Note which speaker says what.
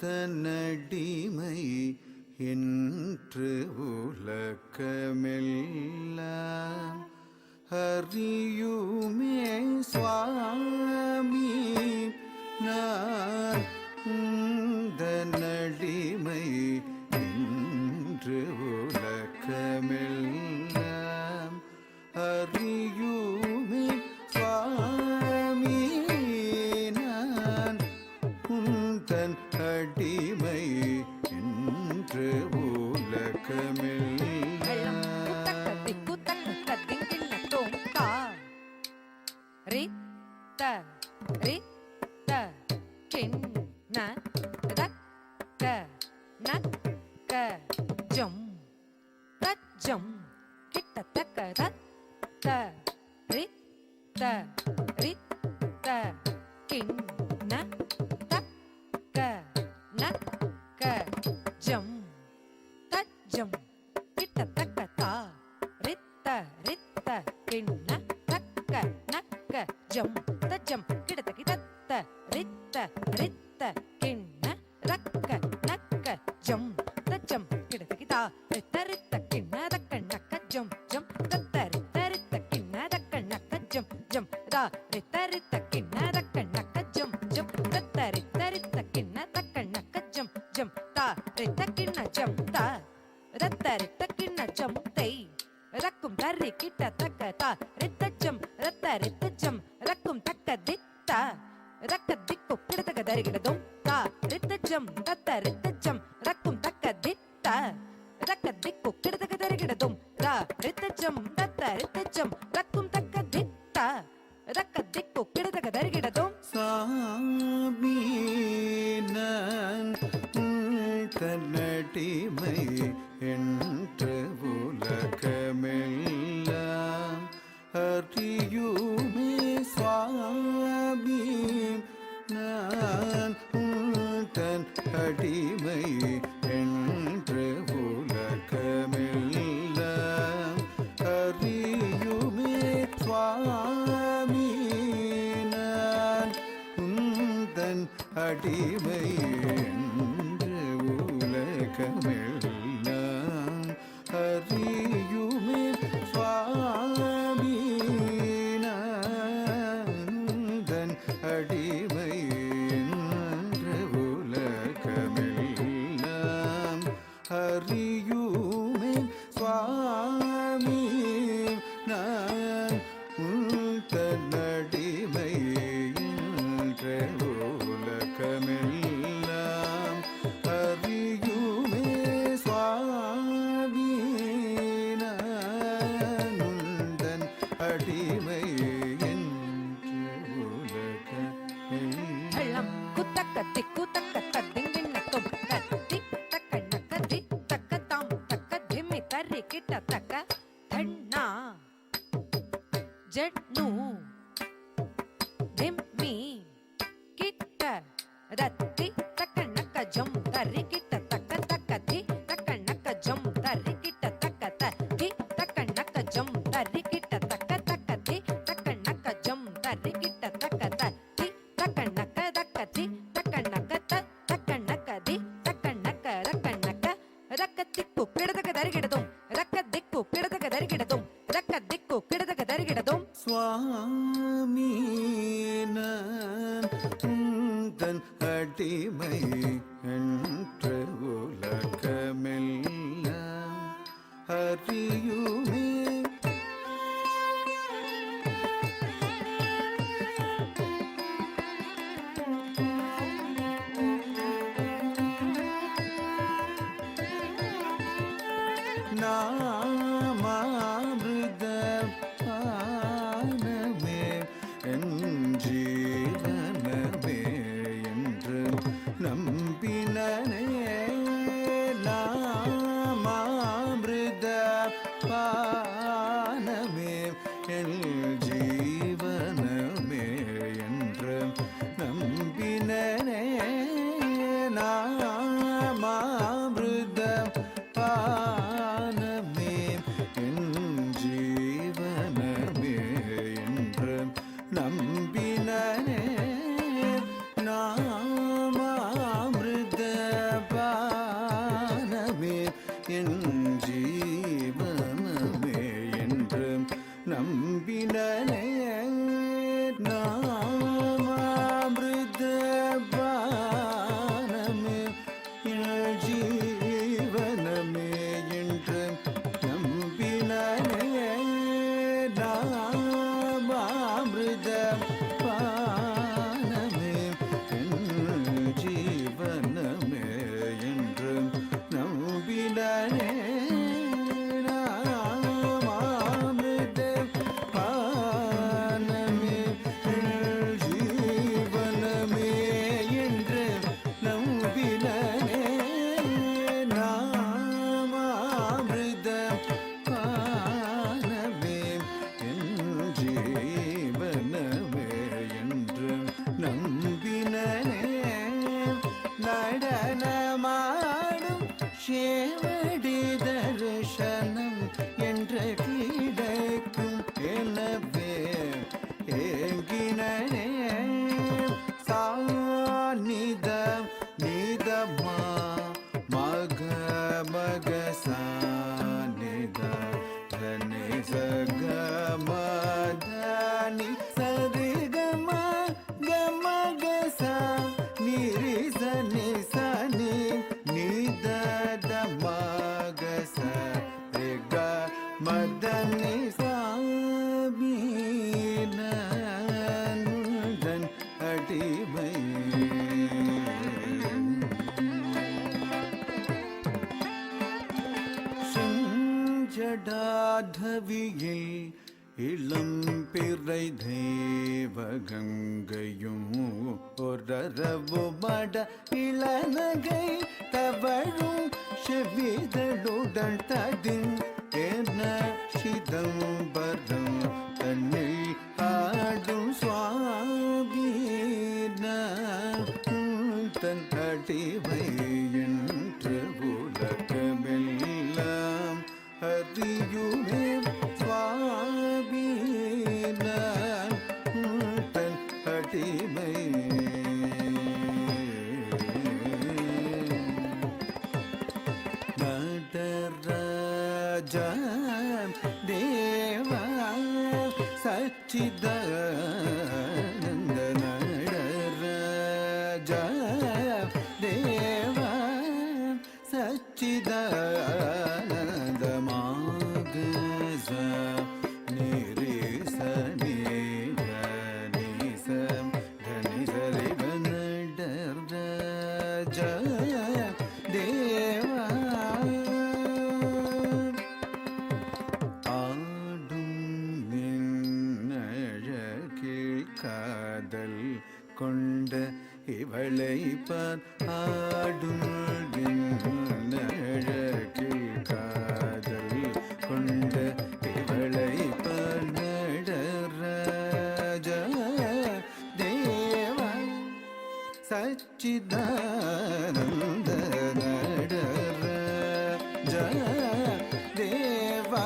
Speaker 1: தன்னடிமை என்று உலகமெல்லாம் அறியுமே சுவாமி நான் தன்னடிமை என்று உலகமெல்லாம் அறியுமே சுவாமி நான் உந்தன் அடிமை என்று உலகமெல்லாம் தன்னடிமை என்று உலகமெல்லாம் அறியுமே சுவாமி நான் தன் அடிமை என்று உலகமெல்லாம் அறியுமே சுவாமி நான் தன் அடிமை உலகமெல்லாம் அறியுமே சுவாமி நான் அடிமை என்று உலகமெல்லாம் அறியுமே சுவாமி நான் தன்னடிமை என்று உலகமெல்லாம் அறியுமே சுவாமி நான் உந்தன் அடிமை என்று உலகமெல்லாம்
Speaker 2: குத்தக்கத்தி குத்தக்கத்திங்கிண்ணத்தும் கத்தி தக்கண்ண கத்தி தக்கத்தாம் தக்க திம்மி தர்ரி கிட்ட தக்க தண்ணா ஜட்னு திம்மி கிட்ட ரத்தி தக்கண்ண கஜம் தர்ரி கிட்ட தக்க தக்கத்தி தக்கண்ண கஜம் தர்ரி கிட்ட தக்க தத்தி தக்கண்ண கஜம் தர்ரி கிட்ட தக்க தக்கத்தி தக்கண்ண கஜம் தர்ரி கிட்ட தக்க தத்தி தக்கண்ண கதக்கத்தி தக்கண்ண கத்த தக்கண்ண கதி தக்கண்ண கரக்கண்ண ரக்கத்திக்கு கிடதக தருகிடதும் ரக்க திக்கு கிடதக தருகிடதும் ரக்க திக்கு கிடதக தருகிடதும்
Speaker 1: சுவாமி நான் தன் அடிமை என்று உலகமெல்லாம் அறியுமே நாமாமிருத பானமே என் ஜீவனமே என்று நம்பினனே நாமாமிருத பானமே என் ஜீவனமே என்று நம்பினனே நாமாமிருத பானமே என் ஜீவனமே என்று நம்பினனே நாமாமிருத நடனமாடும் சேவடி தரிசனம் என்ற கிடைக்கும் எனவே ஏங்கினே சாநித நிதமா மக மக சாநித தனி சகமதனி சரி கம கம கச நிரி சனி சனி நித மகச ரிக மதனி சாமீனந்தன் அடிமை செஞ்சடாதவியில் இளம் பிறை தேவகங்கையும் ஒரரவு மட இளநகை தவழும் செவிதழுடன் ததின் என சிதம்பரம் தன்னில் ஆடும் சுவாமீன தன் அடிமை என்று உலகமெல்லாம் அறியுமே சுவாமீன தன் அடிமை நடராஜ தேவா சச்சிதானந்த நடராஜ தேவா சச்சிதானந்த மாகச நிரிச நிகனிச தனிசரி நடராஜ தேவா ஆடும் நின்னழகில் காதல் கொண்ட இவளை பார் ஆடும் நின்னழகில் காதல் கொண்ட இவளை பார் நடராஜ தேவா சச்சிதானந்த நடராஜ தேவா